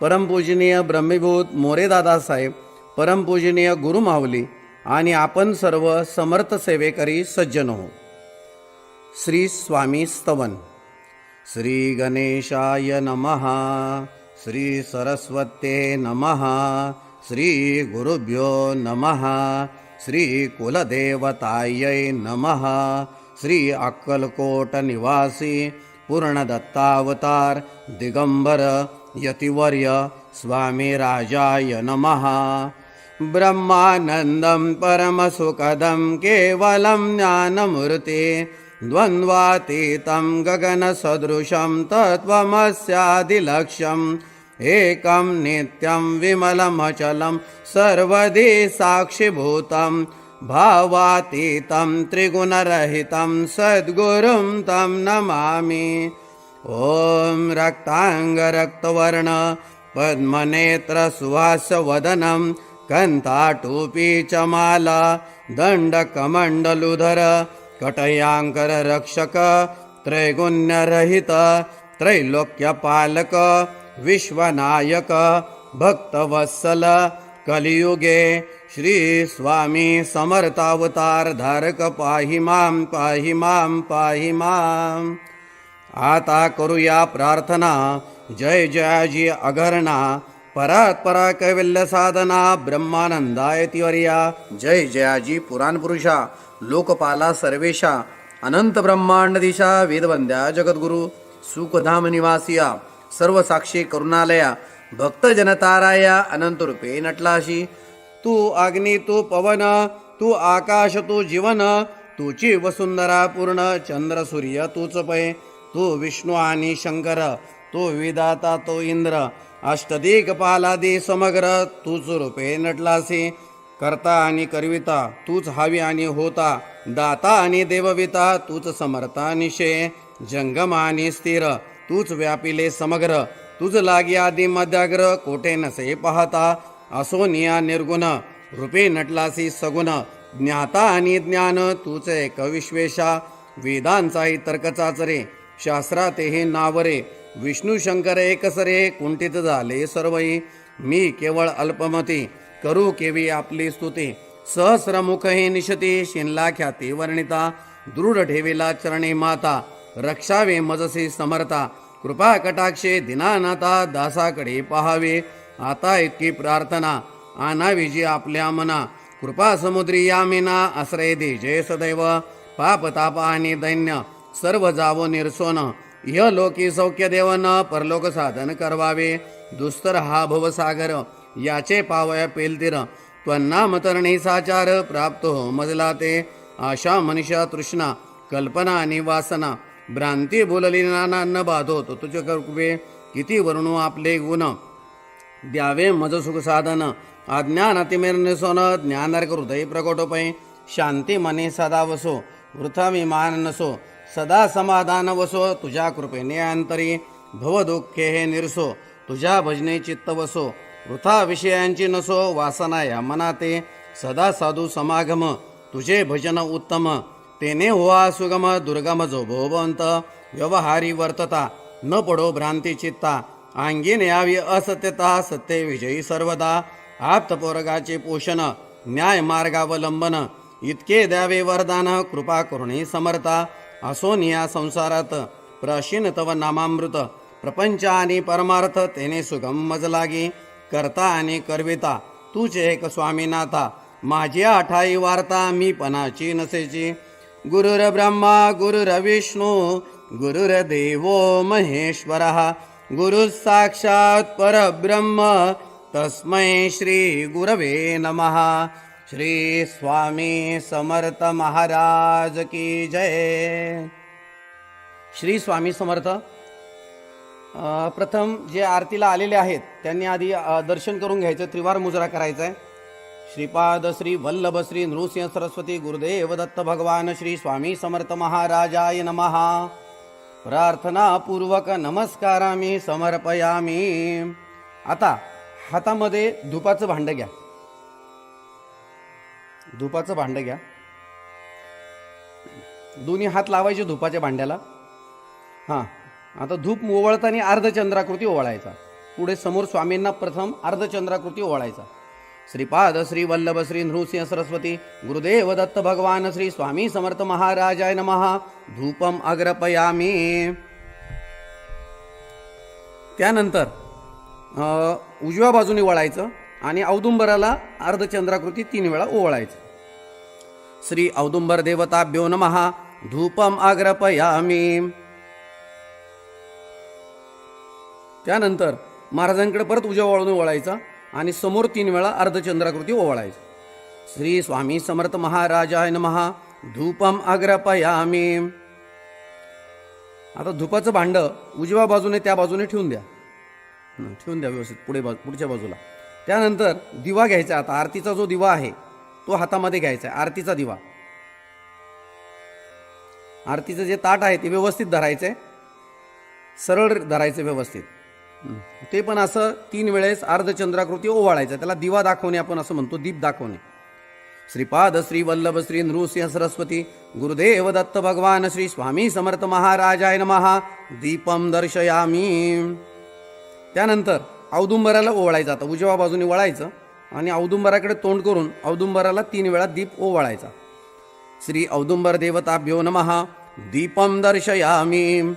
परमपूजनीय ब्रह्मीभूत मोरे दादासाहेब, परमपूजनीय गुरुमाऊली आणि आपण सर्व समर्थ सेवेकरी सज्जन हो. श्री स्वामी स्तवन. श्री गणेशाय नमः. श्री सरस्वते नमः. श्री गुरुभ्यो नमः. श्री कुलदेवतायै नमः. श्री अक्कलकोट निवासी पूर्णदत्तावतार दिगंबर यतिवर्य स्वामी राजाय नमः. ब्रह्मानंदं परमसुखदं केवलं ज्ञानमूर्ति द्वन्द्वातीतं गगनसदृशं तत्त्वमस्यादिलक्ष्यम् एकं नित्यं विमलमचलं सर्वदि साक्षिभूतं भावातीतं त्रिगुणरहितं सद्गुरुं तं नमामि. ॐ रक्ताङ्गरक्तवर्ण पद्मनेत्र सुहासवदनं कंठाटोपी च माला दण्डकमण्डलुधर कटयांकर रक्षक त्रैगुण्यरहित त्रैलोक्यपालक विश्वनायक भक्तवत्सल कलियुगे श्री स्वामी समर्थावतार धारक पाहि मां पाहि मां पाहि मां. आता करूया प्रार्थना. जय जयाजी अघरणा परात्परा कैवल्य साधना ब्रह्मानंदाय तिवर्या. जय जयाजी पुराण पुरुषा लोकपाला सर्वेशा अनंत ब्रह्मांडदिशा वेदवंद्या जगद्गुरु सुखधाम निवासिया सर्व साक्षी करुणालया भक्त जनताराया अनंत रूपे नटलाशी. तू अग्नी तू पवन तू आकाश तू जीवन तुची वसुंधरा पूर्ण चंद्र सूर्य तूच पै. तू विष्णू आणि शंकर तो विधाता तो इंद्र अष्टदिक्पालादी समग्र तूच रूपे नटलासी. करता आणि करविता तूच हवी आणि होता दाता आणि देवविता तूच समर्था निशे. जंगम आणि स्थिर तूच व्यापिले समग्र तुझ लागी आदी मध्याग्र कोठे नसे पाहता. असोनिया निर्गुण रूपे नटलासी सगुण ज्ञाता आणि ज्ञान तूच एक विश्वेशा. वेदांचाही तर्क चाचरे शास्त्रातेही नावरे विष्णू शंकर एकसरे कुंठित झाले सर्वही. मी केवळ अल्पमती करू केवी आपली स्तुती. सहस्रमुख हे निशती शिनला ख्याती वर्णिता. दृढ ठेविला चरणी माता रक्षावे मजसी समर्था. कृपा कटाक्षे दिनानाथा दासाकडे पहावे. आता इतकी प्रार्थना आणावी जी आपल्या मना. कृपा समुद्री यामिना आश्रय दे जय सदैव. पाप ताप आणि दैन्य सर्व जावो निर्सोन. इह लोकी सौख्य देवन परलोक साधन करवावे. दुस्तर हा भवसागर याचे पावया पेलतीर. त्वन्नाम तरणी साचार प्राप्त हो मजला ते. आशा मनुष्या तृष्णा कल्पना आणि वासना भ्रांती बोलली नानांना बाधो तो तुझे कृपे. किती वर्णू आपले गुण द्यावे मज सुख साधन. अज्ञान अतिमेर निसोन ज्ञानार्क हृदय प्रकटोपै. शांती मने सदा वसो वृथा विमान नसो. सदा समाधान वसो तुझ्या कृपेने अंतरी. भव दुःखे हे निरसो तुझ्या भजने चित्त वसो. वृथा विषयांची नसो वासना या मनाते. सदा साधू समागम तुझे भजन उत्तम. तेने होवा सुगम दुर्गम जो भोवंत. व्यवहारी वर्तता न पडो भ्रांती चित्ता. अंगीन यावी असत्यता सत्य विजयी सर्वदा. आप्तपोरगाचे पोषण न्याय मार्गावलंबन इतके द्यावे वरदान कृपा करुणी समर्था. असोनिया संसारात प्राशीन तव नामामृत प्रपंच आणि परमार्थ तेने सुगम मज लागी. करता आणि करविता तूच एक स्वामीनाथा. माझी आठाई वार्ता मी पणाची नसेची. गुरुर ब्रह्मा गुरुर्विष्णू गुरुर्देवो महेश्वरः गुरु साक्षात परब्रह्म तस्मै श्री गुरवे नमः. श्री स्वामी समर्थ महाराज की जय. श्री स्वामी समर्थ. प्रथम जे आरतीला आलेले आहेत त्यांनी आधी दर्शन करून घ्यायचं. त्रिवार मुजरा करायचा आहे. श्रीपाद श्री वल्लभ श्री नृसिंह सरस्वती गुरुदेव दत्त भगवान श्री स्वामी समर्थ महाराजाय नमः. प्रार्थना पूर्वक नमस्कारामी समर्पयामी. आता हातामध्ये धुपाचं भांड घ्या. धुपाचं भांड घ्या. दोन्ही हात लावायचे धुपाच्या भांड्याला. हां, आता धूप ओवळताना अर्धचंद्राकृती ओवळायचा. पुढे समोर स्वामींना प्रथम अर्धचंद्राकृती ओवाळायचा. श्रीपाद श्री वल्लभ श्री नृसिंह सरस्वती गुरुदेव दत्त भगवान श्री स्वामी समर्थ महाराजाय नमः. धूपम अग्रपयामी. त्यानंतर उजव्या बाजूने वळायचं आणि औदुंबराला अर्धचंद्राकृती 3 वेळा ओवाळायचं. श्री औदुंबर देवताभ्यो नमः. धूपम अग्रपयामी. त्यानंतर महाराजांकडे परत उजव्या बाजूने वळायचा आणि समोर 3 वेळा अर्धचंद्राकृती ओवाळायचं. श्री स्वामी समर्थ महाराजाय नमः. धूपम अग्रपयामी. आता धूपाचं भांड उजव्या बाजूने त्या बाजूने ठेवून द्या व्यवस्थित पुढच्या बाजूला. त्यानंतर दिवा घ्यायचा. आता आरतीचा जो दिवा आहे तो हातामध्ये घ्यायचा आहे. आरतीचा दिवा, आरतीचं जे ताट आहे ते व्यवस्थित धरायचंय, सरळ धरायचं व्यवस्थित. ते पण असं 3 वेळेस अर्धचंद्राकृती ओवाळायचं. त्याला दिवा दाखवणे आपण असं म्हणतो, दीप दाखवणे. श्रीपाद श्री वल्लभ श्री नृसिंह सरस्वती गुरुदेव दत्त भगवान श्री स्वामी समर्थ महाराजाय नमः. दीपम दर्शयामी. त्यानंतर औदुंबराला ओवाळायचं. आता उजव्या बाजूने वळायचं आणि औदुंबराकडे तोंड करून औदुंबराला 3 वेळा दीप ओवाळायचा. श्री औदुंबर देवताभ्यो नमः. दीपम दर्शयामी.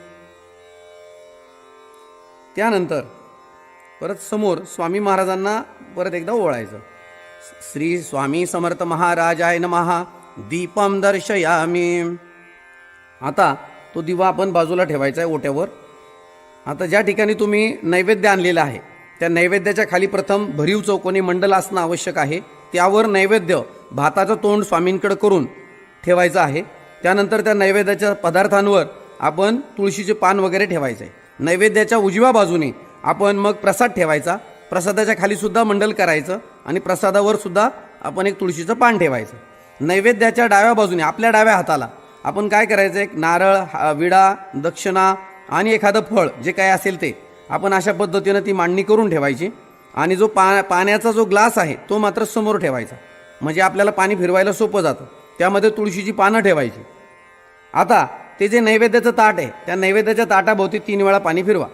त्यानंतर परत समोर स्वामी महाराजांना परत एकदा ओवाळायचं. श्री स्वामी समर्थ महाराजाय नमः. दीपम दर्शयामी. आता तो दिवा आपण बाजूला ठेवायचा आहे ओट्यावर. आता ज्या ठिकाणी तुम्ही नैवेद्य आणलेला आहे त्या नैवेद्याच्या खाली प्रथम भरीव चौकोनी मंडल असणं आवश्यक आहे. त्यावर नैवेद्य भाताचं तोंड स्वामींकडे करून ठेवायचं आहे. त्यानंतर त्या नैवेद्याच्या पदार्थांवर आपण तुळशीचे पान वगैरे ठेवायचं आहे. नैवेद्याच्या उजव्या बाजूने आपण मग प्रसाद ठेवायचा. प्रसादाच्या खाली सुद्धा मंडल करायचं आणि प्रसादावर सुद्धा आपण एक तुळशीचं पान ठेवायचं. नैवेद्याच्या डाव्या बाजूने आपल्या डाव्या हाताला आपण काय करायचं, एक नारळ, विडा, दक्षिणा आणि एखादं फळ जे काय असेल ते आपण अशा पद्धतीनं ती मांडणी करून ठेवायची. आणि जो पाण्याचा जो ग्लास आहे तो मात्र समोर ठेवायचा, म्हणजे आपल्याला पाणी फिरवायला सोपं जातं. त्यामध्ये तुळशीची पानं ठेवायची. आता ते जे नैवेद्याचं ताट आहे त्या नैवेद्याच्या ताटाभोवती 3 वेळा पाणी फिरवा.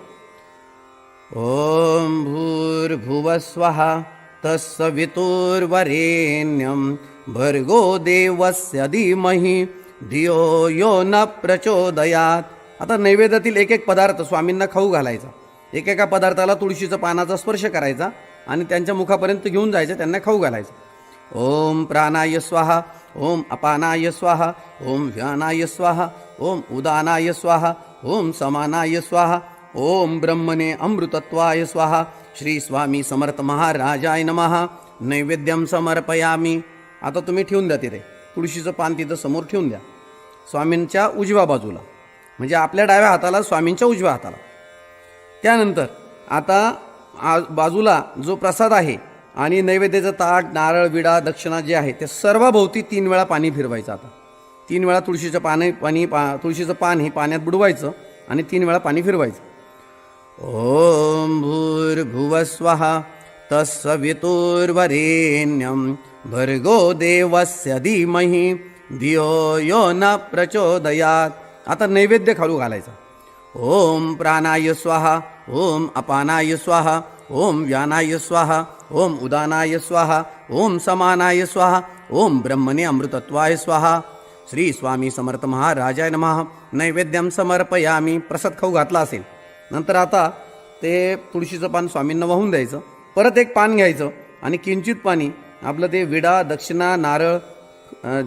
ओम भूर्भुवस्वः तत्सवितुर्वरेण्यं भर्गो देवस्य धीमहि धियो यो न प्रचोदयात. आता नैवेद्यातील एक एक पदार्थ स्वामींना खाऊ घालायचा. एकेका पदार्थाला तुळशीचा पानाचा स्पर्श करायचा आणि त्यांच्या मुखापर्यंत घेऊन जायचं, त्यांना खाऊ घालायचं. ओम प्राणाय स्वाहा. ओम अपानाय स्वाहा. ओम व्यानाय स्वाहा. ओम उदानाय स्वाहा. ओम समानाय स्वाहा. ओम ब्रह्मणे अमृतत्वाय स्वाहा. श्री स्वामी समर्थ महाराजाय नमः. नैवेद्यम समर्पयामी. आता तुम्ही ठेवून द्या तिथे तुळशीचं पान, तिथं समोर ठेवून द्या स्वामींच्या उजव्या बाजूला, म्हणजे आपल्या डाव्या हाताला स्वामींच्या उजव्या हाताला. त्यानंतर आता बाजूला जो प्रसाद आहे आणि नैवेद्याचं ताट, नारळ, विडा, दक्षिणा जे आहे ते सर्वाभोवती 3 वेळा पाणी फिरवायचं. आता 3 वेळा तुळशीचं तुळशीचं पान हे पाण्यात बुडवायचं आणि 3 वेळा पाणी फिरवायचं. ओम भूर्भुवस्वः तत्सवितुर्वरेण्यं भर्गो देवस्य धीमहि धियो यो न प्रचोदयात. आता नैवेद्य खालू घालायचा. ओम प्राणाय स्वाहा. ओम अपानाय स्वाहा. ओम व्यानाय स्वाहा. ओम उदानाय स्वाहा. ओम समानाय स्वाहा. ओम ब्रह्मणे अमृतत्वाय स्वाहा. श्री स्वामी समर्थ महाराजाय नमः. नैवेद्यम समर्पयामी. प्रसाद खाऊ घातला असेल नंतर आता ते तुळशीचं पान स्वामींना वाहून द्यायचं. परत एक पान घ्यायचं आणि किंचित पाणी आपलं ते विडा, दक्षिणा, नारळ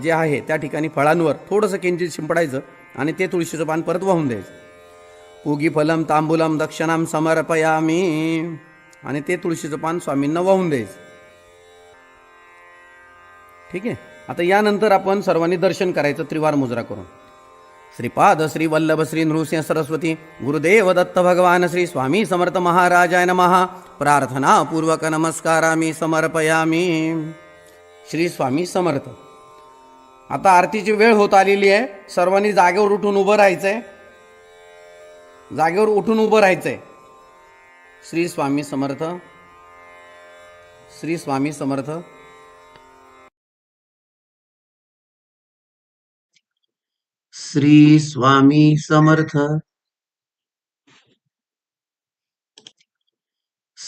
जे आहे त्या ठिकाणी फळांवर थोडंसं किंचित शिंपडायचं आणि ते तुळशीचं पान परत वाहून द्यायचं. पूगी फलम तांबूलम दक्षिणाम समर्पयामी. आणि ते तुळशीचं पान स्वामींना वाहून द्यायचं. ठीक आहे. आता यानंतर आपण सर्वांनी दर्शन करायचं त्रिवार मुजरा करून. श्रीपाद श्री वल्लभ श्री नृसिंह सरस्वती गुरुदेव दत्त भगवान श्री स्वामी समर्थ महाराजाय नमः. प्रार्थना पूर्वक नमस्कारामी समर्पयामी. श्री स्वामी समर्थ. आता आरतीची वेळ होत आलेली आहे. सर्वांनी जागेवर उठून उभं राहायचंय. जागेवर उठून उभं राहायचंय. श्री स्वामी समर्थ. श्री स्वामी समर्थ. श्री स्वामी समर्थ.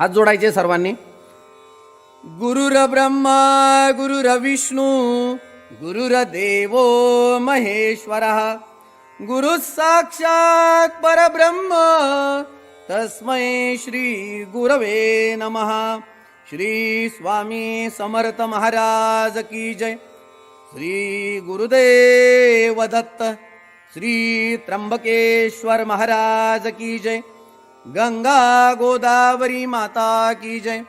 हात जोडायचे सर्वांनी. गुरुर्ब्रह्मा गुरुर्विष्णू गुरुर्देवो महेश्वरः गुरु साक्षात परब्रह्म तस्मै श्री गुरवे नमः. श्री स्वामी समर्थ महाराज की जय. श्री गुरुदेव दत्त. श्री त्र्यंबकेश्वर महाराज की जय. गंगा गोदावरी माता की जय.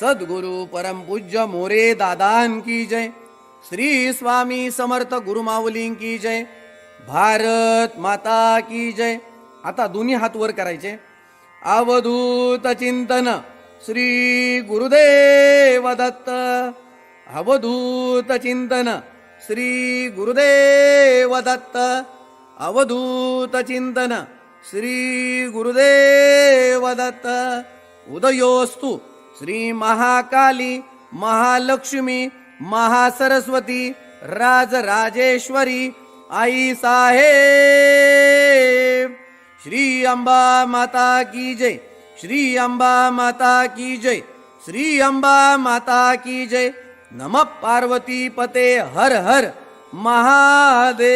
सद्गुरु परम पूज्य मोरे दादान की जय. श्री स्वामी समर्थ गुरुमाऊली की जय. भारत माता की जय. आता दोन्ही हात वर करायचे. अवधूत चिंतन श्री गुरुदेव दत्त. अवधूत चिंतन श्री गुरुदेव दत्त. अवधूत चिंतन श्री गुरुदेव दत्त. उदयोस्तु श्री महाकाली महालक्ष्मी महासरस्वती राजराजेश्वरी आई साहेब. श्री अंबा माता की जय. श्री अंबा माता की जय. श्री अंबा माता की जय. नमः पार्वती पते हर हर महादेव.